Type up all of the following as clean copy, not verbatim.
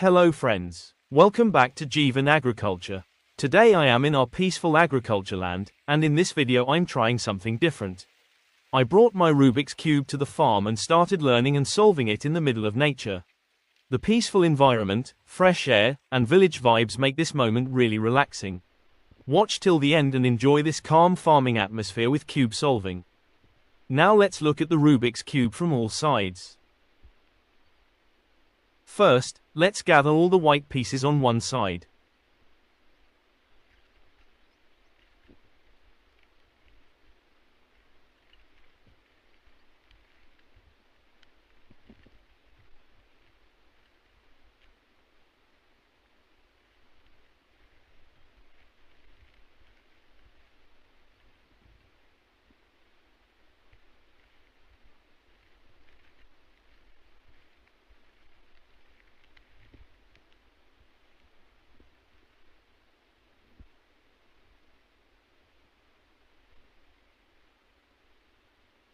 Hello friends. Welcome back to Jeevan Agriculture. Today I am in our peaceful agriculture land, and in this video I'm trying something different. I brought my Rubik's Cube to the farm and started learning and solving it in the middle of nature. The peaceful environment, fresh air, and village vibes make this moment really relaxing. Watch till the end and enjoy this calm farming atmosphere with cube solving. Now let's look at the Rubik's Cube from all sides. First, let's gather all the white pieces on one side.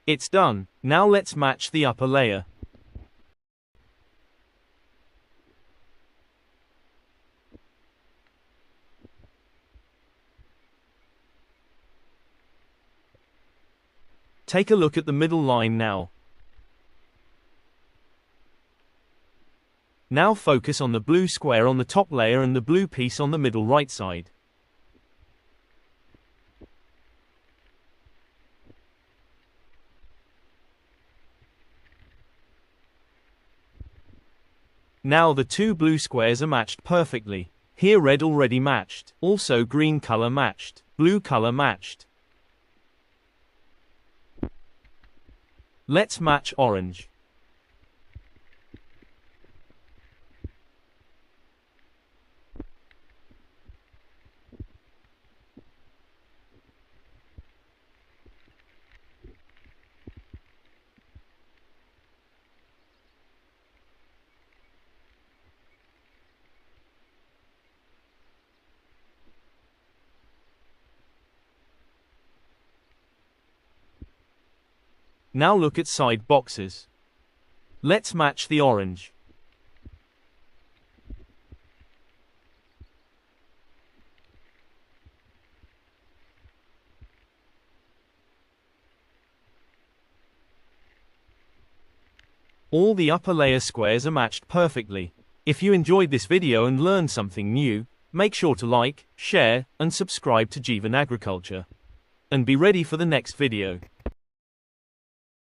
It's done. Now let's match the upper layer. Take a look at the middle line now. Now focus on the blue square on the top layer and the blue piece on the middle right side. Now the two blue squares are matched perfectly. Here red already matched. Also green color matched. Blue color matched. Let's match orange. Now look at side boxes. Let's match the orange. All the upper layer squares are matched perfectly. If you enjoyed this video and learned something new, make sure to like, share, and subscribe to Jeevan Agriculture. And be ready for the next video.